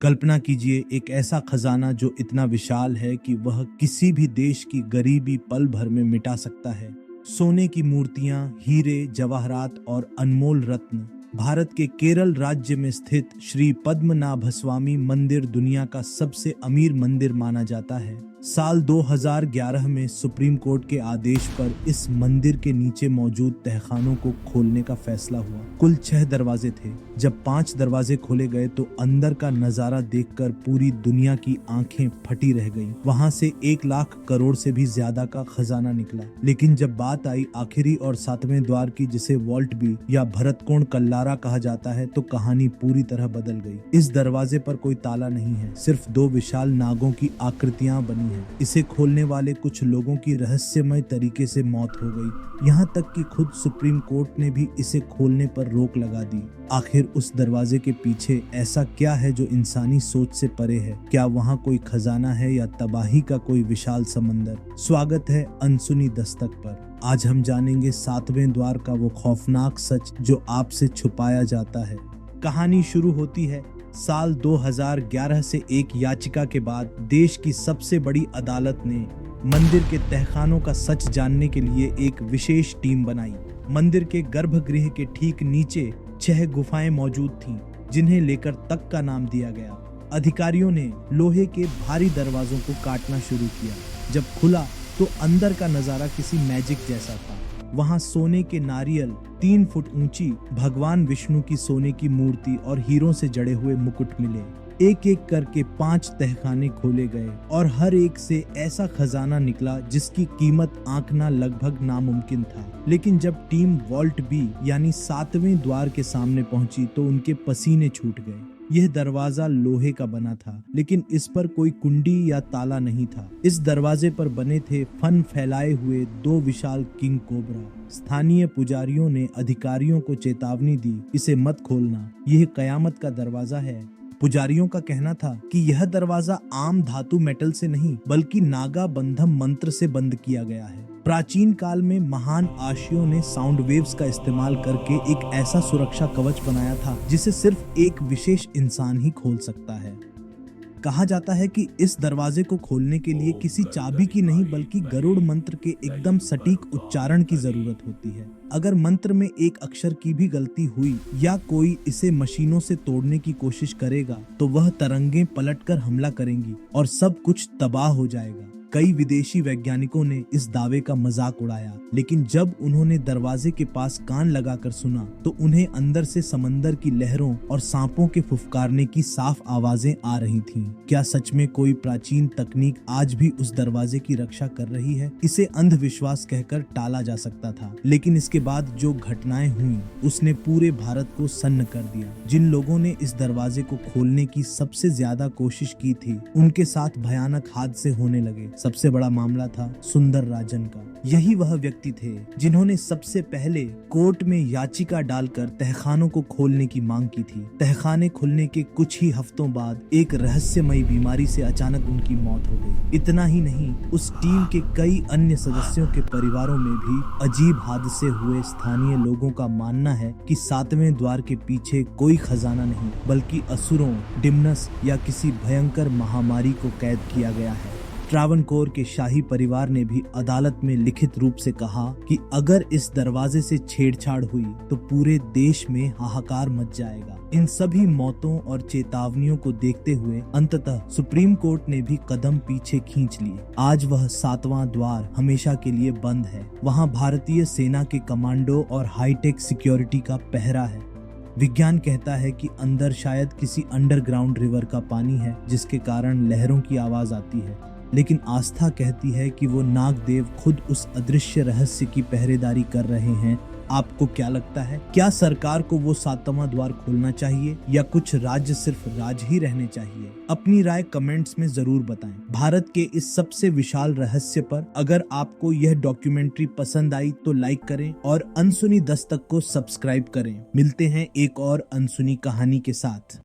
कल्पना कीजिए एक ऐसा खजाना जो इतना विशाल है कि वह किसी भी देश की गरीबी पल भर में मिटा सकता है। सोने की मूर्तियां, हीरे, जवाहरात और अनमोल रत्न। भारत के केरल राज्य में स्थित श्री पद्मनाभस्वामी मंदिर दुनिया का सबसे अमीर मंदिर माना जाता है। साल 2011 में सुप्रीम कोर्ट के आदेश पर इस मंदिर के नीचे मौजूद तहखानों को खोलने का फैसला हुआ। कुल 6 दरवाजे थे। जब 5 दरवाजे खोले गए तो अंदर का नजारा देखकर पूरी दुनिया की आंखें फटी रह गईं। वहां से 1 लाख करोड़ से भी ज्यादा का खजाना निकला। लेकिन जब बात आई आखिरी और 7वें द्वार की, जिसे वॉल्ट बी या भरतकोण कल्लारा कहा जाता है, तो कहानी पूरी तरह बदल गई। इस दरवाजे पर कोई ताला नहीं है, सिर्फ 2 विशाल नागों की आकृतियां बनी है। इसे खोलने वाले कुछ लोगों की रहस्यमय तरीके से मौत हो गई। यहाँ तक कि खुद सुप्रीम कोर्ट ने भी इसे खोलने पर रोक लगा दी। आखिर उस दरवाजे के पीछे ऐसा क्या है जो इंसानी सोच से परे है? क्या वहाँ कोई खजाना है या तबाही का कोई विशाल समंदर? स्वागत है अनसुनी दस्तक पर। आज हम जानेंगे 7वें द्वार का वो खौफनाक सच जो आपसे छुपाया जाता है। कहानी शुरू होती है साल 2011 से एक याचिका के बाद। देश की सबसे बड़ी अदालत ने मंदिर के तहखानों का सच जानने के लिए एक विशेष टीम बनाई। मंदिर के गर्भगृह के ठीक नीचे 6 गुफाएं मौजूद थीं, जिन्हें लेकर तक का नाम दिया गया। अधिकारियों ने लोहे के भारी दरवाजों को काटना शुरू किया। जब खुला तो अंदर का नजारा किसी मैजिक जैसा था। वहां सोने के नारियल, 3 फुट ऊंची भगवान विष्णु की सोने की मूर्ति और हीरों से जड़े हुए मुकुट मिले। एक एक करके 5 तहखाने खोले गए और हर एक से ऐसा खजाना निकला जिसकी कीमत आंकना लगभग नामुमकिन था। लेकिन जब टीम वॉल्ट बी यानी 7वें द्वार के सामने पहुंची तो उनके पसीने छूट गए। यह दरवाजा लोहे का बना था, लेकिन इस पर कोई कुंडी या ताला नहीं था। इस दरवाजे पर बने थे फन फैलाए हुए 2 विशाल किंग कोबरा। स्थानीय पुजारियों ने अधिकारियों को चेतावनी दी, इसे मत खोलना, यह कयामत का दरवाजा है। पुजारियों का कहना था कि यह दरवाजा आम धातु मेटल से नहीं बल्कि नागा बंधम मंत्र से बंद किया गया है। प्राचीन काल में महान आशियों ने साउंड वेव्स का इस्तेमाल करके एक ऐसा सुरक्षा कवच बनाया था जिसे सिर्फ एक विशेष इंसान ही खोल सकता है। कहा जाता है कि इस दरवाजे को खोलने के लिए किसी चाबी की नहीं बल्कि गरुड़ मंत्र के एकदम सटीक उच्चारण की जरूरत होती है। अगर मंत्र में एक अक्षर की भी गलती हुई या कोई इसे मशीनों से तोड़ने की कोशिश करेगा तो वह तरंगें पलटकर हमला करेंगी और सब कुछ तबाह हो जाएगा। कई विदेशी वैज्ञानिकों ने इस दावे का मजाक उड़ाया, लेकिन जब उन्होंने दरवाजे के पास कान लगाकर सुना तो उन्हें अंदर से समंदर की लहरों और सांपों के फुफकारने की साफ आवाजें आ रही थीं। क्या सच में कोई प्राचीन तकनीक आज भी उस दरवाजे की रक्षा कर रही है? इसे अंधविश्वास कहकर टाला जा सकता था, लेकिन इसके बाद जो घटनाएं हुई उसने पूरे भारत को सन्न कर दिया। जिन लोगों ने इस दरवाजे को खोलने की सबसे ज्यादा कोशिश की थी, उनके साथ भयानक हादसे होने लगे। सबसे बड़ा मामला था सुंदर राजन का। यही वह व्यक्ति थे जिन्होंने सबसे पहले कोर्ट में याचिका डालकर तहखानों को खोलने की मांग की थी। तहखाने खुलने के कुछ ही हफ्तों बाद एक रहस्यमयी बीमारी से अचानक उनकी मौत हो गई। इतना ही नहीं, उस टीम के कई अन्य सदस्यों के परिवारों में भी अजीब हादसे हुए। स्थानीय लोगों का मानना है कि 7वें द्वार के पीछे कोई खजाना नहीं बल्कि असुरों, डिमनस या किसी भयंकर महामारी को कैद किया गया है। ट्रावनकोर के शाही परिवार ने भी अदालत में लिखित रूप से कहा कि अगर इस दरवाजे से छेड़छाड़ हुई तो पूरे देश में हाहाकार मच जाएगा। इन सभी मौतों और चेतावनियों को देखते हुए अंततः सुप्रीम कोर्ट ने भी कदम पीछे खींच लिए। आज वह 7वां द्वार हमेशा के लिए बंद है। वहां भारतीय सेना के कमांडो और हाईटेक सिक्योरिटी का पहरा है। विज्ञान कहता है कि अंदर शायद किसी अंडरग्राउंड रिवर का पानी है जिसके कारण लहरों की आवाज आती है, लेकिन आस्था कहती है कि वो नागदेव खुद उस अदृश्य रहस्य की पहरेदारी कर रहे हैं। आपको क्या लगता है? क्या सरकार को वो 7वां द्वार खोलना चाहिए या कुछ राज्य सिर्फ राज ही रहने चाहिए? अपनी राय कमेंट्स में जरूर बताएं। भारत के इस सबसे विशाल रहस्य पर अगर आपको यह डॉक्यूमेंट्री पसंद आई तो लाइक करें और अनसुनी दस्तक को सब्सक्राइब करें। मिलते हैं एक और अनसुनी कहानी के साथ।